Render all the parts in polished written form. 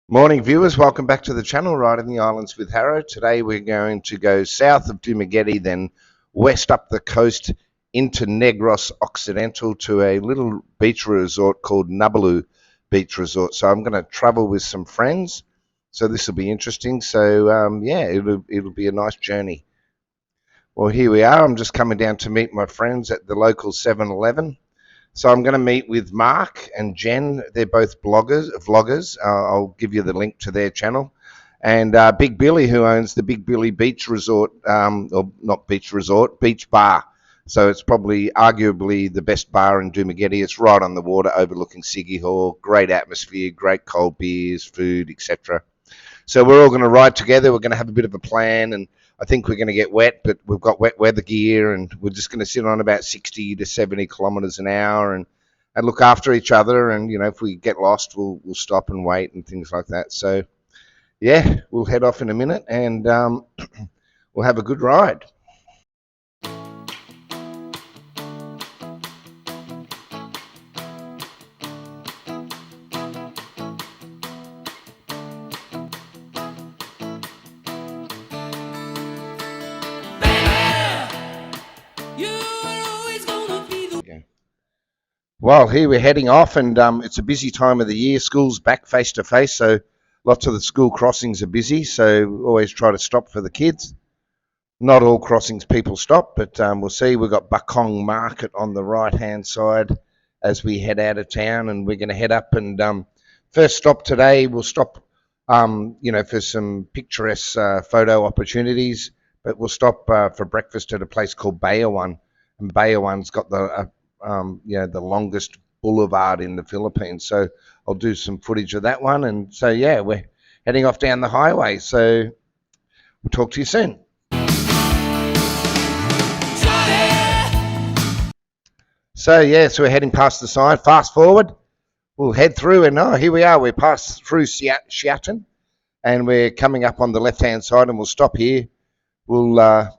Morning viewers, welcome back to the channel, Right in the Islands with Harrow. Today we're going to go south of Dumageddon, then west up the coast into Negros Occidental to a little beach resort called Nubaloo Beach Resort. So I'm going to travel with some friends, so this will be interesting. So yeah, it'll be a nice journey. Well, here we are. I'm just coming down to meet my friends at the local 7-Eleven. So I'm going to meet with Mark and Jen. They're both vloggers. I'll give you the link to their channel. And Big Billy, who owns the Big Billy Beach Resort, or not beach resort, beach bar. So it's probably arguably the best bar in Dumageddon. It's right on the water overlooking Siggy Hall. Great atmosphere, great cold beers, food, etc. So we're all going to ride together. We're going to have a bit of a plan, and I think we're going to get wet, but we've got wet weather gear, and we're just going to sit on about 60 to 70 kilometres an hour and look after each other. And if we get lost, we'll stop and wait and things like that. So yeah, we'll head off in a minute, and we'll have a good ride. Well, here we're heading off, and it's a busy time of the year. School's back face to face, so lots of the school crossings are busy. So we always try to stop for the kids. Not all crossings people stop, but we'll see. We've got Bakong Market on the right-hand side as we head out of town, and we're going to head up. And first stop today, we'll stop, for some picturesque photo opportunities. But we'll stop for breakfast at a place called Bayawan, and Bayawan's got the longest boulevard in the Philippines. So I'll do some footage of that one. And so yeah, we're heading off down the highway. So we'll talk to you soon. So yeah, so we're heading past the sign. Fast forward, we'll head through, and here we are. We're past through Siatin, and we're coming up on the left-hand side, and we'll stop here. We'll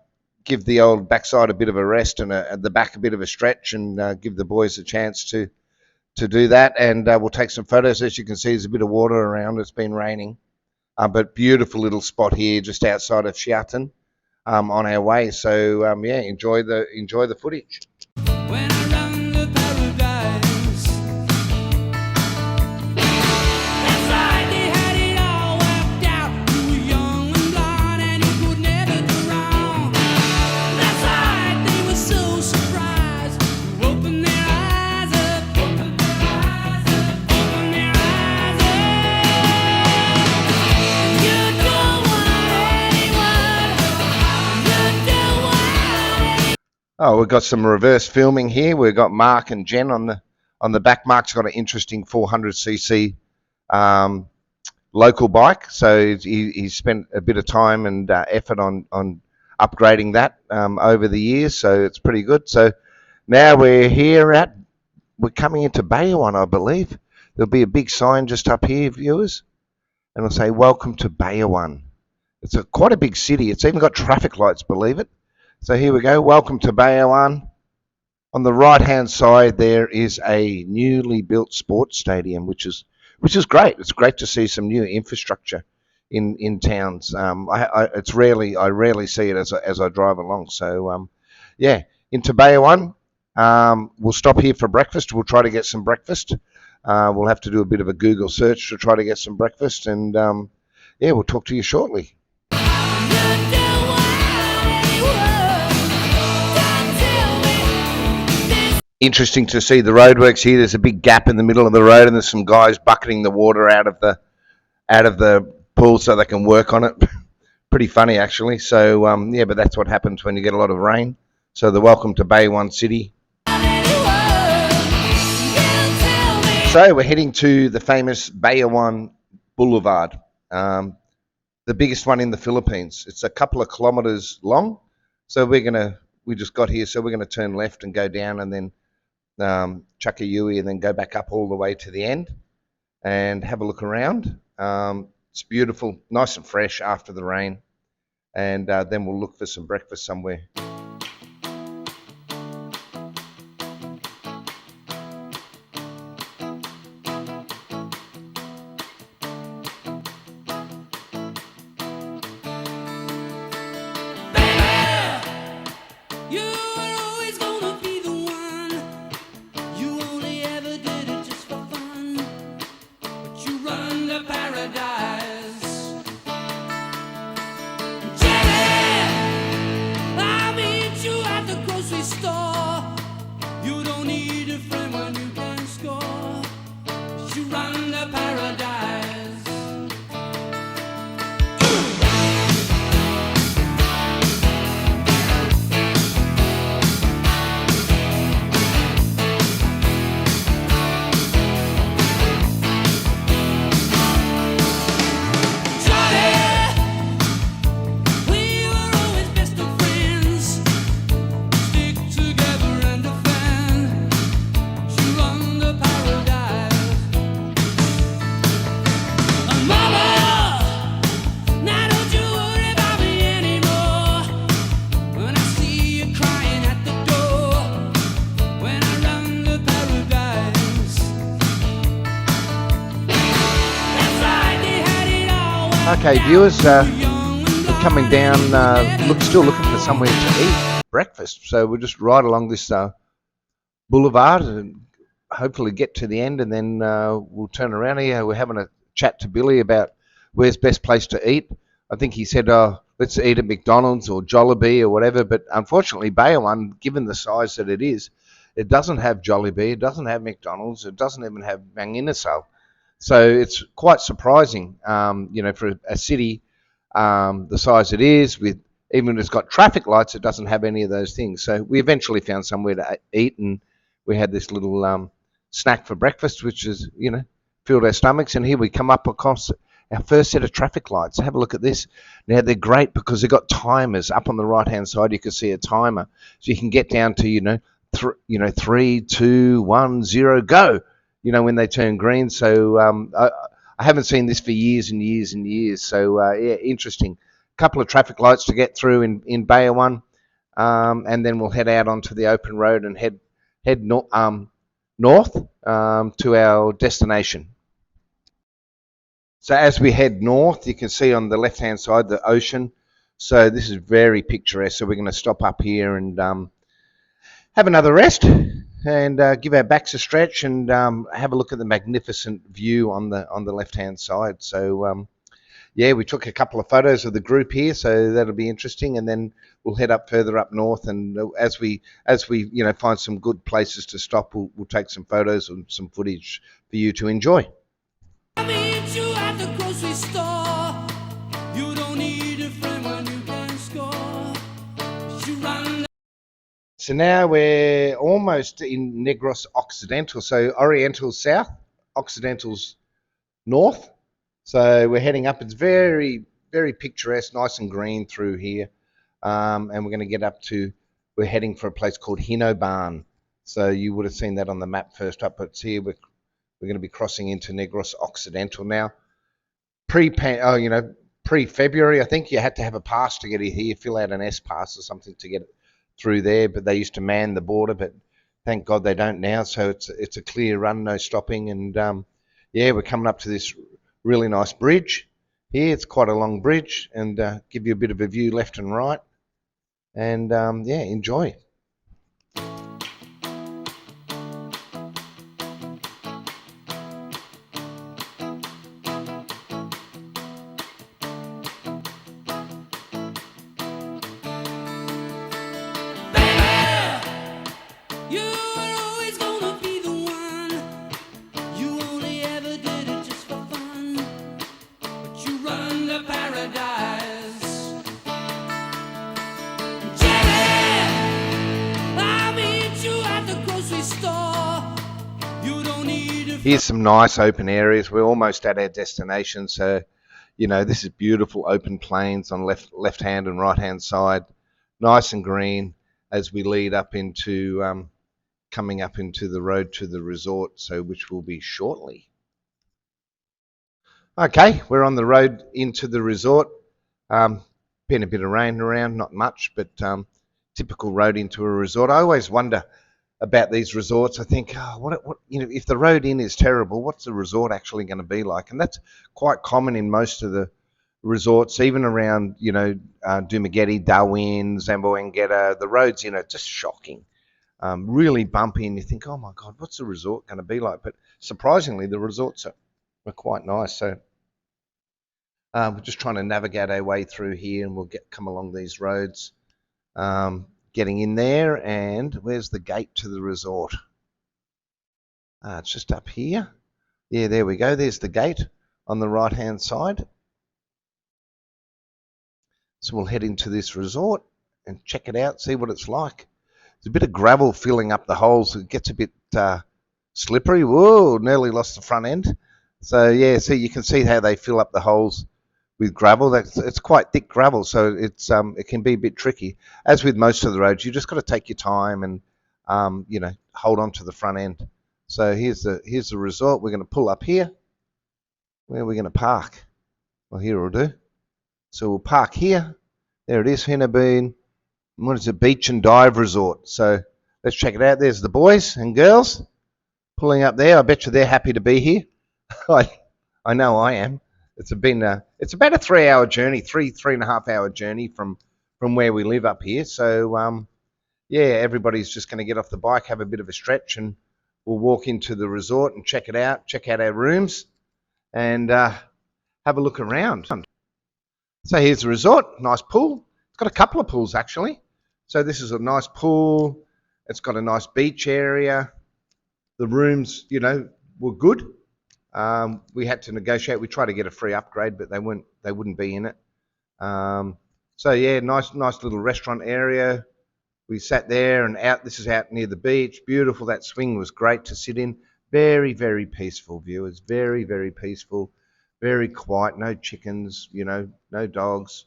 give the old backside a bit of a rest, and at the back a bit of a stretch, and give the boys a chance to do that. And we'll take some photos. As you can see, there's a bit of water around. It's been raining, but beautiful little spot here just outside of Siatin on our way. So yeah, enjoy the footage. When I run the paradise, that's right, they had it all worked out. You were young and blind and you could never go wrong. That's right, they were so surprised. You opened their eyes up, opened their eyes up, opened their eyes up. You don't want anyone, you don't want anyone. Oh, we've got some reverse filming here. We've got Mark and Jen on the back. Mark's got an interesting 400cc local bike, so he's spent a bit of time and effort on upgrading that over the years, so it's pretty good. So now we're coming into Bayawan, I believe. There'll be a big sign just up here, viewers, and it'll say, "Welcome to Bayawan." It's quite a big city. It's even got traffic lights, believe it. So here we go. Welcome to Bayawan. On the right-hand side, there is a newly built sports stadium, which is great. It's great to see some new infrastructure in towns. I rarely see it as I drive along. So yeah, into Bayawan. We'll stop here for breakfast. We'll try to get some breakfast. We'll have to do a bit of a Google search to try to get some breakfast, and yeah, we'll talk to you shortly. Interesting to see the roadworks here. There's a big gap in the middle of the road, and there's some guys bucketing the water out of the pool so they can work on it. Pretty funny, actually. So yeah, but that's what happens when you get a lot of rain. So the welcome to Bayawan City. So we're heading to the famous Bayawan Boulevard, the biggest one in the Philippines. It's a couple of kilometers long. So we just got here, so we're gonna turn left and go down, and then Chakayui, and then go back up all the way to the end and have a look around. It's beautiful, nice and fresh after the rain, and then we'll look for some breakfast somewhere. Okay, viewers, we're coming down, still looking for somewhere to eat breakfast. So we'll just ride along this boulevard and hopefully get to the end, and then we'll turn around here. We're having a chat to Billy about where's best place to eat. I think he said, let's eat at McDonald's or Jollibee or whatever, but unfortunately Bayawun, given the size that it is, it doesn't have Jollibee, it doesn't have McDonald's, it doesn't even have Mang Inasal. So it's quite surprising, for a city the size it is, with even when it's got traffic lights, it doesn't have any of those things. So we eventually found somewhere to eat, and we had this little snack for breakfast, which is, filled our stomachs. And here we come up across our first set of traffic lights. Have a look at this. Now they're great because they've got timers up on the right-hand side. You can see a timer, so you can get down to 3, 2, 1, 0, go. When they turn green. So I haven't seen this for years and years and years. So yeah, interesting. Couple of traffic lights to get through in Bayawun, and then we'll head out onto the open road and head north to our destination. So as we head north, you can see on the left-hand side the ocean. So this is very picturesque. So we're going to stop up here and have another rest, and give our backs a stretch, and have a look at the magnificent view on the left-hand side. So yeah, we took a couple of photos of the group here, so that'll be interesting, and then we'll head up further up north, and as we find some good places to stop, we'll take some photos and some footage for you to enjoy. So now we're almost in Negros Occidental. So Oriental's south, Occidental's north. So we're heading up. It's very, very picturesque, nice and green through here. And we're going to get up to, we're heading for a place called Hinoban. So you would have seen that on the map first up, but here we're going to be crossing into Negros Occidental now. Pre-February, I think you had to have a pass to get here, fill out an S pass or something to get it through there, but they used to man the border, but thank God they don't now. So it's a clear run, no stopping. And yeah, we're coming up to this really nice bridge here. It's quite a long bridge, and give you a bit of a view left and right. And yeah, enjoy. Here's some nice open areas. We're almost at our destination. So, this is beautiful open plains on left hand and right hand side. Nice and green as we lead up into coming up into the road to the resort, so which will be shortly. Okay, we're on the road into the resort. Been a bit of rain around, not much, but typical road into a resort. I always wonder about these resorts. I think, if the road in is terrible, what's the resort actually going to be like? And that's quite common in most of the resorts, even around, Dumaguete, Darwin, Zamboanguetta. The roads, just shocking, really bumpy, and you think, oh my God, what's the resort going to be like? But surprisingly, the resorts are quite nice. So we're just trying to navigate our way through here, and we'll come along these roads. Getting in there, and where's the gate to the resort? It's just up here. Yeah, there we go. There's the gate on the right hand side. So we'll head into this resort and check it out, see what it's like. There's a bit of gravel filling up the holes. It gets a bit slippery. Whoa, nearly lost the front end. So yeah, see, you can see how they fill up the holes with gravel. It's quite thick gravel, so it can be a bit tricky. As with most of the roads, you just got to take your time and hold on to the front end. So here's the resort. We're going to pull up here. Where are we going to park? Well, here will do. So we'll park here. There it is, Hinoban. What is it? Beach and Dive Resort. So let's check it out. There's the boys and girls pulling up there. I bet you they're happy to be here. I know I am. it's about a 3 hour journey, three and a half hour journey from where we live up here. So yeah, everybody's just going to get off the bike, have a bit of a stretch, and we'll walk into the resort and check it out, check out our rooms, and have a look around. So here's the resort, nice pool. It's got a couple of pools actually. So this is a nice pool. It's got a nice beach area. The rooms, were good. We had to negotiate. We tried to get a free upgrade, but they wouldn't be in it. So yeah, nice little restaurant area. We sat there and out. This is out near the beach. Beautiful. That swing was great to sit in. Very, very peaceful, viewers. Very, very peaceful. Very quiet. No chickens. No dogs.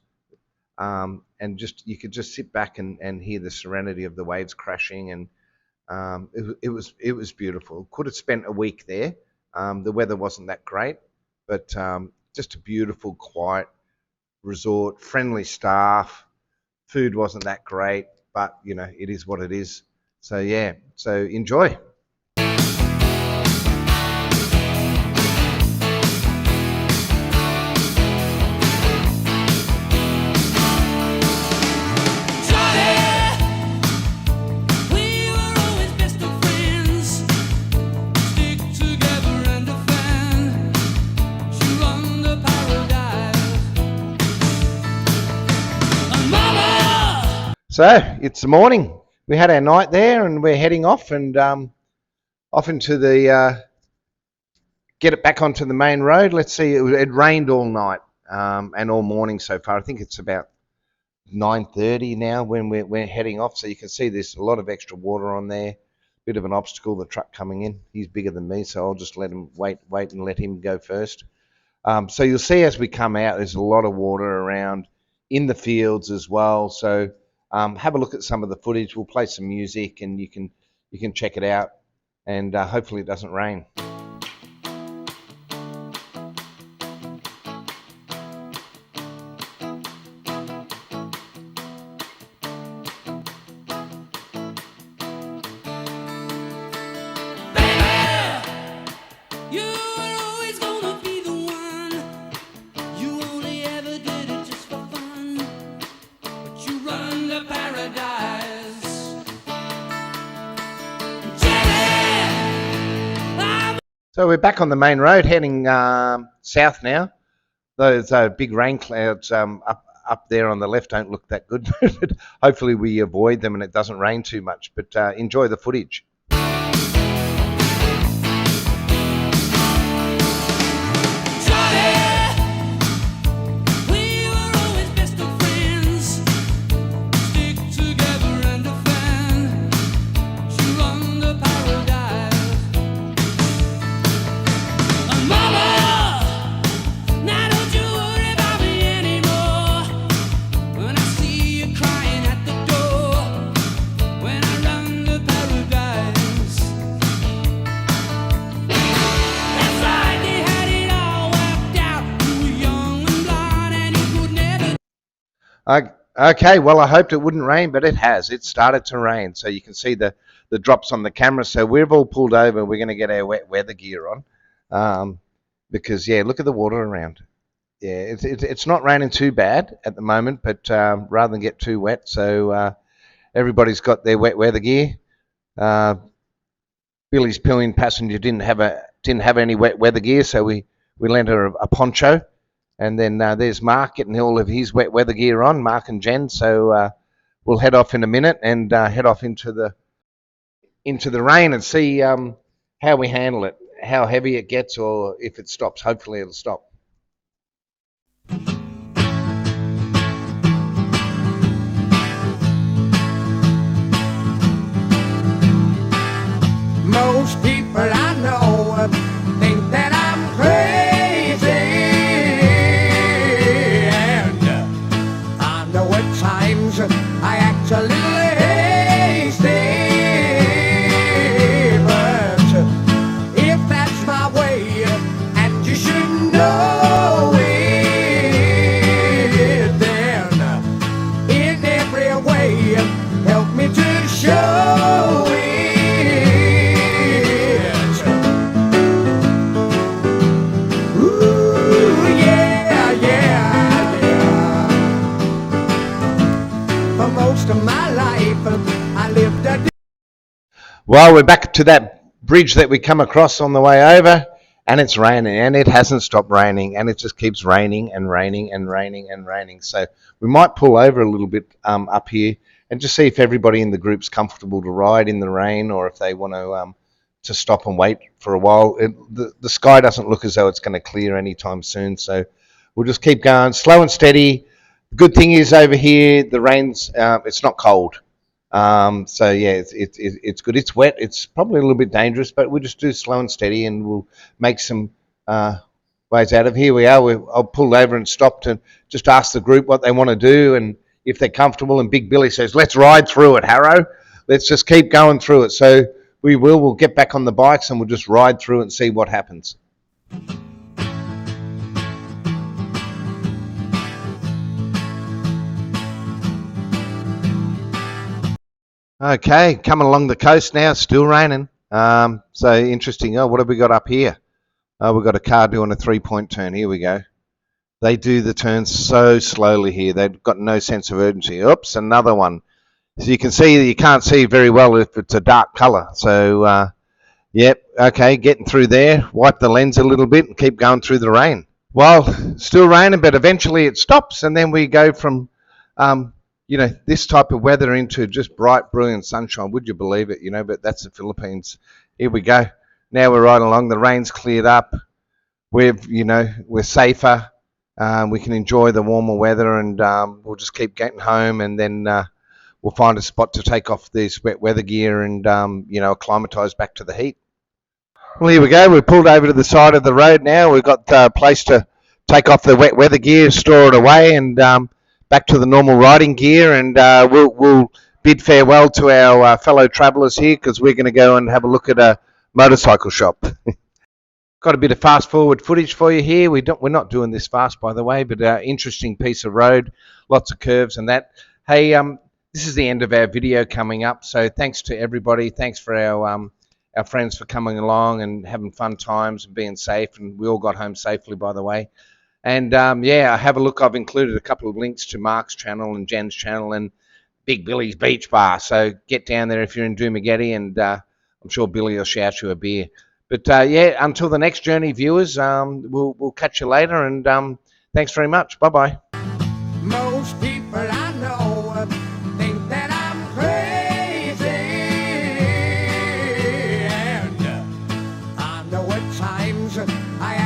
And you could just sit back and hear the serenity of the waves crashing, and it was beautiful. Could have spent a week there. The weather wasn't that great, but just a beautiful, quiet resort, friendly staff. Food wasn't that great, but it is what it is. So yeah, so enjoy. So it's the morning. We had our night there, and we're heading off and off into the get it back onto the main road. Let's see. It rained all night and all morning so far. I think it's about 9:30 now when we're heading off. So you can see there's a lot of extra water on there. Bit of an obstacle. The truck coming in. He's bigger than me, so I'll just let him wait and let him go first. So you'll see as we come out, there's a lot of water around in the fields as well. So have a look at some of the footage. We'll play some music, and you can check it out, and hopefully it doesn't rain. So we're back on the main road, heading south now. Those big rain clouds up there on the left don't look that good. Hopefully we avoid them and it doesn't rain too much, but enjoy the footage. Okay, well, I hoped it wouldn't rain, but it has. It started to rain, so you can see the drops on the camera. So we've all pulled over. We're going to get our wet weather gear on because, yeah, look at the water around. Yeah, it's not raining too bad at the moment, but rather than get too wet, so everybody's got their wet weather gear. Billy's pillion passenger didn't have any wet weather gear, so we lent her a poncho. And then there's Mark getting all of his wet weather gear on, Mark and Jen. So we'll head off in a minute and head off into the rain and see how we handle it, how heavy it gets, or if it stops. Hopefully it'll stop. Most people I know think that I'm crazy. I act a little hasty, but if that's my way, and you should know it, then in every way, help me to show it. Well, we're back to that bridge that we come across on the way over, and it's raining, and it hasn't stopped raining, and it just keeps raining and raining and raining and raining. So we might pull over a little bit up here and just see if everybody in the group's comfortable to ride in the rain, or if they want to stop and wait for a while. The sky doesn't look as though it's going to clear anytime soon, so we'll just keep going slow and steady. The good thing is over here, the rain's it's not cold. So yeah, it's good. It's wet. It's probably a little bit dangerous, but we'll just do slow and steady, and we'll make some ways out of here. We are. I'll pull over and stop to just ask the group what they want to do and if they're comfortable. And Big Billy says, "Let's ride through it, Harrow. Let's just keep going through it." So we will. We'll get back on the bikes and we'll just ride through it and see what happens. Okay, coming along the coast now, still raining. So interesting. Oh, what have we got up here? Oh, we've got a car doing a 3-point turn. Here we go. They do the turns so slowly here. They've got no sense of urgency. Oops, another one. So you can see that you can't see very well if it's a dark colour. So, yep, okay, getting through there. Wipe the lens a little bit and keep going through the rain. Well, still raining, but eventually it stops, and then we go from this type of weather into just bright, brilliant sunshine. Would you believe it? But that's the Philippines. Here we go. Now we're riding along. The rain's cleared up. We're safer. We can enjoy the warmer weather, and we'll just keep getting home, and then we'll find a spot to take off this wet weather gear and acclimatise back to the heat. Well, here we go. We've pulled over to the side of the road now. We've got a place to take off the wet weather gear, store it away, and back to the normal riding gear, and we'll bid farewell to our fellow travellers here, because we're going to go and have a look at a motorcycle shop. Got a bit of fast forward footage for you here. We're not doing this fast, by the way, but interesting piece of road, lots of curves and that. Hey, this is the end of our video coming up, so thanks to everybody. Thanks for our friends for coming along and having fun times and being safe, and we all got home safely, by the way. And have a look. I've included a couple of links to Mark's channel and Jen's channel and Big Billy's Beach Bar. So get down there if you're in Doomageddie, and I'm sure Billy will shout you a beer. But until the next journey, viewers, we'll catch you later, and thanks very much. Bye-bye. Most people I know think that I'm crazy, and I know at times I